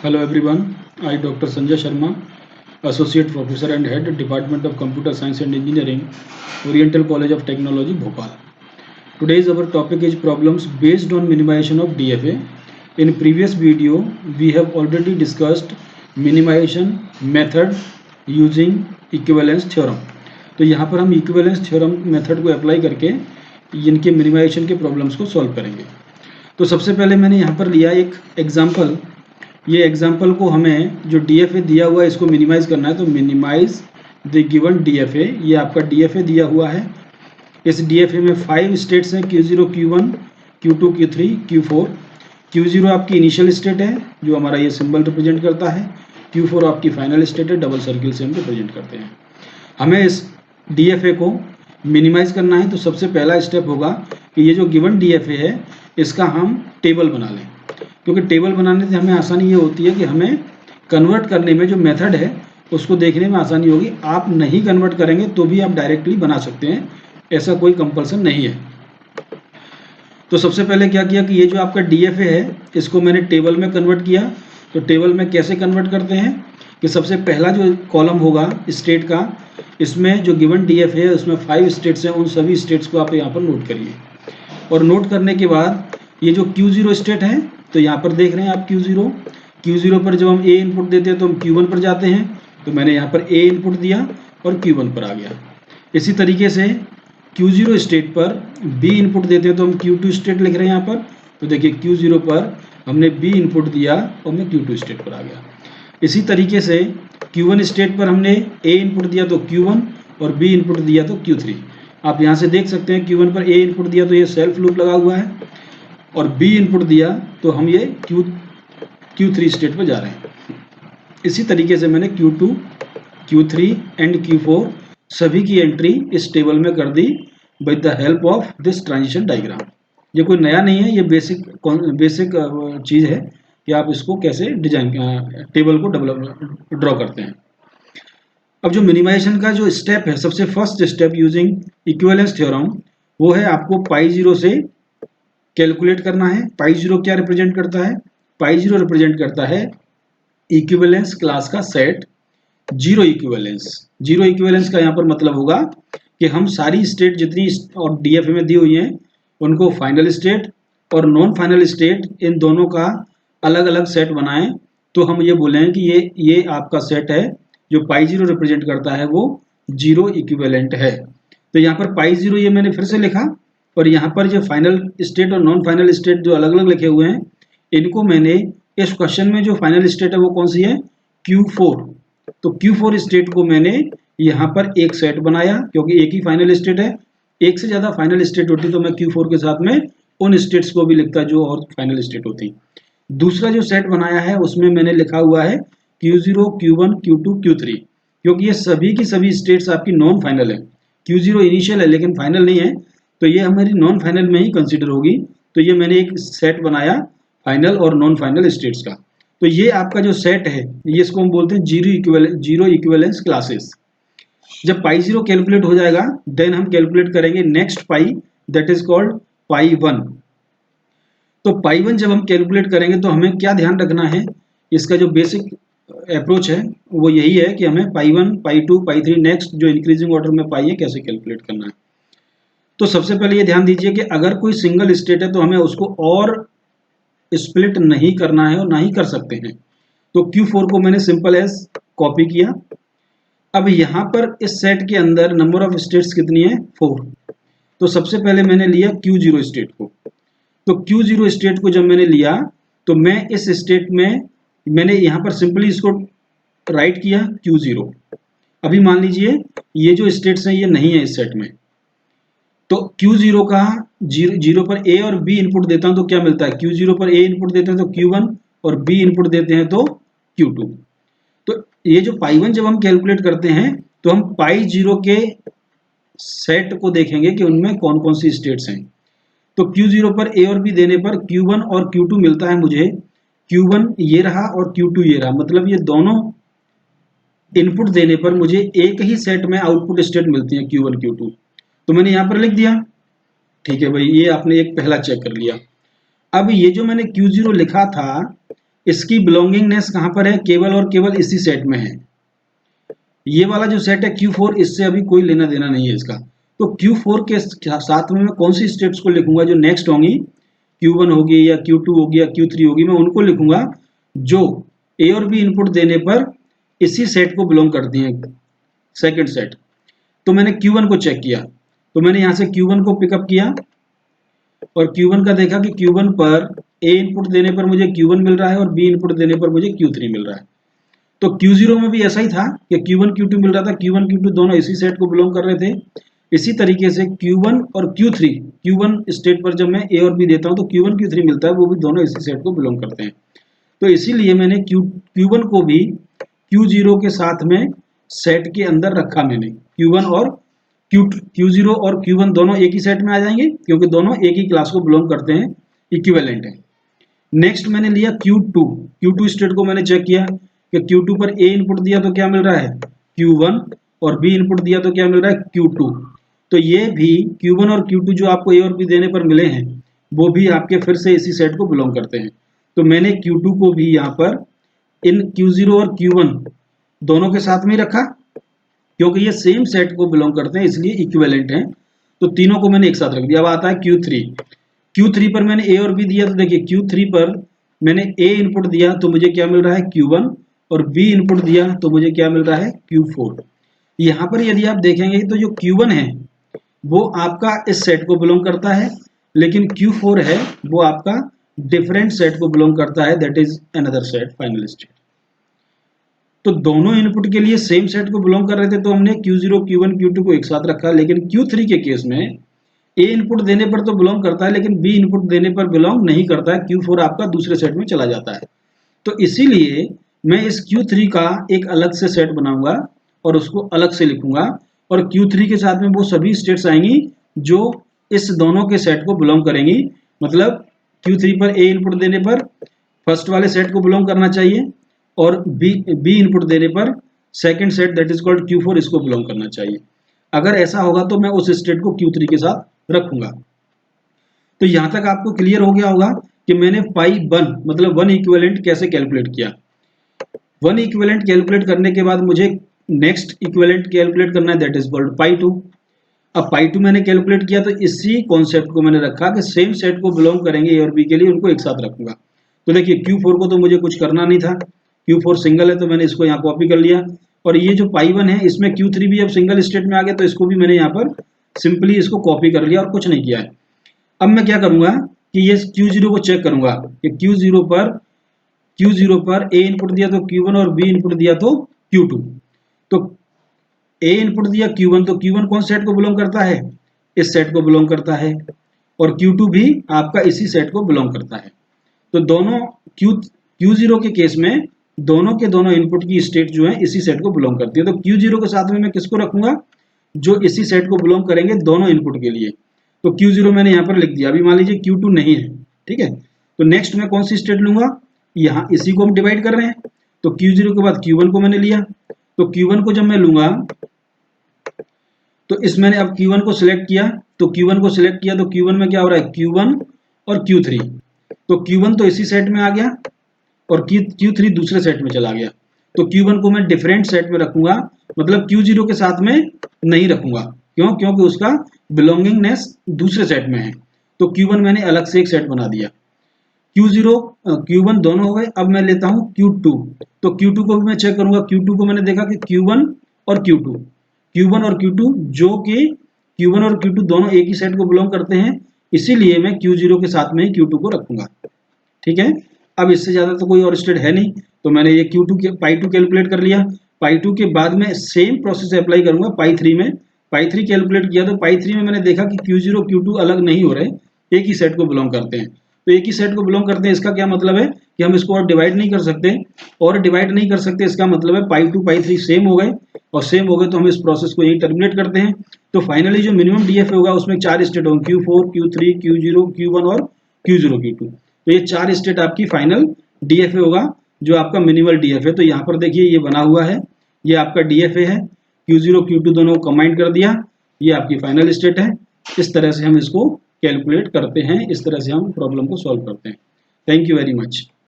Hello everyone, I Dr. Sanjay Sharma, Associate Professor and Head, Department of Computer Science and Engineering, Oriental College of Technology, Bhopal. Today's our topic is problems based on minimization of DFA. In previous video, we have already discussed minimization method using equivalence theorem. तो यहाँ पर हम equivalence theorem method को apply करके इनके minimisation के problems को solve करेंगे। तो सबसे पहले मैंने यहाँ पर लिया एक एग्जाम्पल। ये एग्जाम्पल को हमें जो DFA दिया हुआ है इसको मिनिमाइज करना है, तो मिनिमाइज द गिवन DFA। ये आपका DFA दिया हुआ है। इस DFA में 5 स्टेट्स हैं, Q0, Q1, Q2, Q3, Q4। Q0 आपकी इनिशियल स्टेट है जो हमारा ये सिंबल रिप्रेजेंट करता है। Q4 आपकी फाइनल स्टेट है, डबल सर्किल से हम रिप्रेजेंट करते हैं। हमें इस DFA को मिनिमाइज करना है, तो सबसे पहला स्टेप होगा कि ये जो गिवन DFA है इसका हम टेबल बना लें, क्योंकि टेबल बनाने से हमें आसानी ये होती है कि हमें कन्वर्ट करने में जो मेथड है उसको देखने में आसानी होगी। आप नहीं कन्वर्ट करेंगे तो भी आप डायरेक्टली बना सकते हैं, ऐसा कोई कंपल्सन नहीं है। तो सबसे पहले क्या किया कि ये जो आपका DFA है इसको मैंने टेबल में कन्वर्ट किया। तो टेबल में कैसे कन्वर्ट करते हैं कि सबसे पहला जो कॉलम होगा स्टेट का, इसमें जो गिवन DFA है उसमें 5 स्टेट्स हैं, उन सभी स्टेट्स को आप यहाँ पर नोट करिए। और नोट करने के बाद ये जो Q0 स्टेट है, तो यहाँ पर देख रहे हैं आप Q0 पर जब हम A इनपुट देते हैं तो हम Q1 पर जाते हैं। तो मैंने यहाँ पर A इनपुट दिया और Q1 पर आ गया। इसी तरीके से Q0 स्टेट पर B इनपुट देते हैं तो हम Q2 स्टेट लिख रहे हैं यहाँ पर। तो देखिए Q0 पर हमने B इनपुट दिया और मैं Q2 स्टेट पर आ गया। इसी तरीके से Q1 स्टेट पर हमने A इनपुट दिया तो Q1 और B इनपुट दिया तो Q3। आप यहाँ से देख सकते हैं Q1 पर A इनपुट दिया तो ये सेल्फ लूप लगा हुआ है, और B इनपुट दिया तो हम ये Q3 स्टेट पर जा रहे हैं। इसी तरीके से मैंने Q2, Q3 एंड Q4 सभी की एंट्री इस टेबल में कर दी with the help of this transition diagram. ये कोई नया नहीं है, ये बेसिक चीज़ है कि आप इसको कैसे डिजाइन टेबल को ड्रॉ करते हैं। अब जो मिनिमाइजेशन का जो स्टेप है, सबसे first step using equivalence theorem, वो है आपको π0 से कैलकुलेट करना है। π0 क्या रिप्रेजेंट करता है? π0 रिप्रेजेंट करता है इक्विवेलेंस क्लास का सेट। जीरो इक्विवेलेंस का यहाँ पर मतलब होगा कि हम सारी स्टेट जितनी और DFA में दी हुई हैं उनको फाइनल स्टेट और नॉन फाइनल स्टेट, इन दोनों का अलग अलग सेट बनाएं। तो हम ये बोलें कि ये आपका सेट है जो π0 रिप्रेजेंट करता है, वो जीरो इक्विवेलेंट है। तो यहाँ पर π0 ये मैंने फिर से लिखा, और यहाँ पर जो फाइनल स्टेट और नॉन फाइनल स्टेट जो अलग अलग लिखे हुए हैं, इनको मैंने इस क्वेश्चन में जो फाइनल स्टेट है वो कौन सी है? Q4। तो Q4 स्टेट को मैंने यहाँ पर एक सेट बनाया, क्योंकि एक ही फाइनल स्टेट है। एक से ज़्यादा फाइनल स्टेट होती तो मैं Q4 के साथ में उन स्टेट्स को भी लिखता जो और फाइनल स्टेट होती। दूसरा जो सेट बनाया है उसमें मैंने लिखा हुआ है Q0, Q1, Q2, Q3, क्योंकि ये सभी की सभी स्टेट्स आपकी नॉन फाइनल है। Q0 इनिशियल है लेकिन फाइनल नहीं है, तो ये हमारी नॉन फाइनल में ही कंसीडर होगी। तो ये मैंने एक सेट बनाया फाइनल और नॉन फाइनल स्टेट्स का। तो ये आपका जो सेट है ये इसको हम बोलते हैं जीरो इक्विवेलेंस क्लासेस। जब π0 कैलकुलेट हो जाएगा देन हम कैलकुलेट करेंगे next pi, that is called π1। तो π1 जब हम कैलकुलेट करेंगे तो हमें क्या ध्यान रखना है, इसका जो बेसिक अप्रोच है वो यही है कि हमें π1, π2, π3 नेक्स्ट जो इंक्रीजिंग ऑर्डर में पाई है कैसे कैलकुलेट करना है। तो सबसे पहले ये ध्यान दीजिए कि अगर कोई सिंगल स्टेट है तो हमें उसको और स्प्लिट नहीं करना है और ना ही कर सकते हैं। तो Q4 को मैंने सिंपल एज कॉपी किया। अब यहाँ पर इस सेट के अंदर नंबर ऑफ स्टेट्स कितनी है? 4। तो सबसे पहले मैंने लिया Q0 स्टेट को। तो Q0 स्टेट को जब मैंने लिया तो मैं इस स्टेट में मैंने यहाँ पर सिंपली इसको राइट किया Q0। अभी मान लीजिए ये जो स्टेट्स हैं ये नहीं है इस सेट में, तो Q0 का जीरो पर A और B इनपुट देता हूं तो क्या मिलता है? Q0 पर A इनपुट देते हैं तो Q1 और B इनपुट देते हैं तो Q2। तो ये जो π1 जब हम कैलकुलेट करते हैं तो हम π0 के सेट को देखेंगे कि उनमें कौन कौन सी स्टेट्स हैं। तो Q0 पर A और B देने पर Q1 और Q2 मिलता है मुझे। Q1 ये रहा और Q2 ये रहा, मतलब ये दोनों इनपुट देने पर मुझे एक ही सेट में आउटपुट स्टेट मिलती है Q1, Q2। तो मैंने यहाँ पर लिख दिया, ठीक है भाई, ये आपने एक पहला चेक कर लिया। अब ये जो मैंने Q0 लिखा था इसकी बिलोंगिंगनेस कहाँ पर है, केवल और केवल इसी सेट में है। ये वाला जो सेट है Q4, इससे अभी कोई लेना देना नहीं है इसका। तो Q4 के साथ में मैं कौन सी स्टेट्स को लिखूंगा जो नेक्स्ट होंगी, Q1 होगी या Q2 होगी या Q3 होगी, मैं उनको लिखूंगा जो A और B इनपुट देने पर इसी सेट को बिलोंग करती हैं, सेकेंड सेट। तो मैंने Q1 को चेक किया, तो मैंने यहाँ से Q1 को पिकअप किया और Q1 का देखा कि Q1 पर A इनपुट देने पर मुझे Q1 मिल रहा है और B इनपुट देने पर मुझे Q3 मिल रहा है। तो Q0 में भी ऐसा ही था कि Q1 Q2 मिल रहा था, Q1 Q2 दोनों इसी सेट को बिलोंग कर रहे थे। इसी तरीके से Q1 और Q3, Q1 स्टेट पर जब मैं A और B देता हूं तो Q1 Q3 मिलता है, वो भी दोनों इसी सेट को बिलोंग करते हैं। तो इसीलिए मैंने Q1 को भी Q0 के साथ में सेट के अंदर रखा मैंने। Q1 और Q0 और Q1 दोनों एक ही सेट में आ जाएंगे क्योंकि दोनों एक ही क्लास को बिलोंग करते हैं, इक्विवेलेंट है। नेक्स्ट मैंने लिया Q2 स्टेट को मैंने चेक किया कि Q2 पर A इनपुट दिया तो क्या मिल रहा है, Q1, और B इनपुट दिया तो क्या मिल रहा है, Q2। तो ये भी Q1 और Q2 जो आपको A और B देने पर मिले हैं, वो भी आपके फिर से इसी सेट को बिलोंग करते हैं। तो मैंने Q2 को भी यहाँ पर इन Q0 और Q1 दोनों के साथ में ही रखा क्योंकि ये सेम सेट को बिलोंग करते हैं, इसलिए इक्विवेलेंट हैं। तो तीनों को मैंने एक साथ रख दिया। अब आता है Q3 पर मैंने A और B दिया, तो देखिए Q3 पर मैंने A इनपुट दिया तो मुझे क्या मिल रहा है, Q1, और B इनपुट दिया तो मुझे क्या मिल रहा है, Q4। यहाँ पर यदि आप देखेंगे तो जो Q1 है वो आपका इस सेट को बिलोंग करता है, लेकिन Q4 है वो आपका डिफरेंट सेट को बिलोंग करता है, that is another set, final state. तो दोनों इनपुट के लिए सेम सेट को बिलोंग कर रहे थे तो हमने Q0, Q1, Q2 को एक साथ रखा। लेकिन Q3 के केस में A इनपुट देने पर तो बिलोंग करता है, लेकिन B इनपुट देने पर बिलोंग नहीं करता है, Q4 आपका दूसरे सेट में चला जाता है। तो इसीलिए मैं इस Q3 का एक अलग से सेट बनाऊंगा और उसको अलग से लिखूंगा, और Q3 के साथ में वो सभी स्टेट्स आएंगी जो इस दोनों के सेट को बिलोंग करेंगी। मतलब Q3 पर A इनपुट देने पर फर्स्ट वाले सेट को बिलोंग करना चाहिए और B इनपुट देने पर second set that is called Q4 इसको बिलोंग करना चाहिए। अगर ऐसा होगा तो मैं उस स्टेट को Q3 के साथ रखूंगा। तो यहां तक आपको क्लियर हो गया होगा कि मैंने पाई 1 मतलब 1 इक्विवेलेंट कैसे कैलकुलेट किया। 1 इक्विवेलेंट कैलकुलेट करने के बाद मुझे नेक्स्ट इक्विवेलेंट कैलकुलेट करना है, दैट इज कॉल्ड पाई 2। अब पाई 2 मैंने कैलकुलेट किया तो इसी कॉन्सेप्ट को मैंने रखा कि सेम सेट को बिलोंग करेंगे A और B के लिए, उनको एक साथ रखूंगा। तो देखिए Q4 को तो मुझे कुछ करना नहीं था, Q4 सिंगल है तो मैंने इसको यहाँ कॉपी कर लिया, और ये जो पाई 1 है इसमें Q3 भी अब सिंगल स्टेट में आ गया तो इसको भी मैंने यहाँ पर सिंपली इसको कॉपी कर लिया और कुछ नहीं किया है। अब मैं क्या करूंगा कि ये Q0 को चेक करूंगा कि Q0 पर A इनपुट दिया तो Q1 और B इनपुट दिया तो Q2। तो A इनपुट दिया Q1 तो Q1 कौन सेट को बिलोंग करता है, इस सेट को बिलोंग करता है, और Q2 भी आपका इसी सेट को बिलोंग करता है। तो दोनों Q0 के केस में दोनों के दोनों इनपुट की स्टेट जो है इसी सेट को बिलोंग करती है। तो Q0 के साथ में मैं किसको रखूंगा, जो इसी सेट को बिलोंग करेंगे दोनों इनपुट के लिए। तो Q0 मैंने यहाँ पर लिख दिया। अभी मान लीजिए Q2 नहीं है, ठीक है, तो नेक्स्ट मैं कौन सी स्टेट लूंगा, यहाँ इसी को हम डिवाइड कर रहे हैं तो Q0 के बाद Q1 को मैंने लिया। तो Q1 को जब मैं लूंगा तो इस मैंने अब Q1 को सिलेक्ट किया, तो Q1 को सिलेक्ट किया तो Q1 में क्या हो रहा है, Q1 और Q3। तो Q1 तो इसी सेट में आ गया और Q3 दूसरे सेट में चला गया। तो Q1 को मैं डिफरेंट सेट में रखूंगा, मतलब Q0 के साथ में नहीं रखूंगा। क्यों, क्योंकि उसका बिलोंगिंगनेस दूसरे सेट में है। तो Q1 मैंने अलग से एक सेट बना दिया। Q1 दोनों हो गए। अब मैं लेता हूं Q2। तो Q2 को भी मैं चेक करूंगा। Q2 को मैंने देखा कि Q1 और Q2 जो कि Q1 और Q2 दोनों एक ही सेट को बिलोंग करते हैं, इसीलिए मैं Q0 के साथ में ही Q2 को रखूंगा। ठीक है, अब इससे ज्यादा तो कोई और स्टेट है नहीं, तो मैंने ये Q2 के पाई 2 कैलकुलेट कर लिया। पाई 2 के बाद में सेम प्रोसेस अप्लाई करूंगा पाई 3 में। पाई 3 कैलकुलेट किया तो पाई 3 में मैंने देखा कि Q0 Q2 अलग नहीं हो रहे, एक ही सेट को बिलोंग करते हैं। तो एक ही सेट को बिलोंग करते हैं, इसका क्या मतलब है कि हम इसको और डिवाइड नहीं कर सकते, और डिवाइड नहीं कर सकते इसका मतलब है पाई 2 पाई 3 सेम हो गए, और सेम हो गए तो हम इस प्रोसेस को यही टर्मिनेट करते हैं। तो फाइनली जो मिनिमम डीएफ होगा उसमें 4 स्टेट होंगे, Q4 Q3 Q0 Q1 और Q0 Q2। तो ये 4 स्टेट आपकी फाइनल डीएफए होगा, जो आपका मिनिमल डीएफ है। तो यहाँ पर देखिए ये बना हुआ है, ये आपका डीएफए है। Q0 Q2 दोनों को कंबाइन कर दिया, ये आपकी फाइनल स्टेट है। इस तरह से हम इसको कैलकुलेट करते हैं, इस तरह से हम प्रॉब्लम को सॉल्व करते हैं। Thank you very much.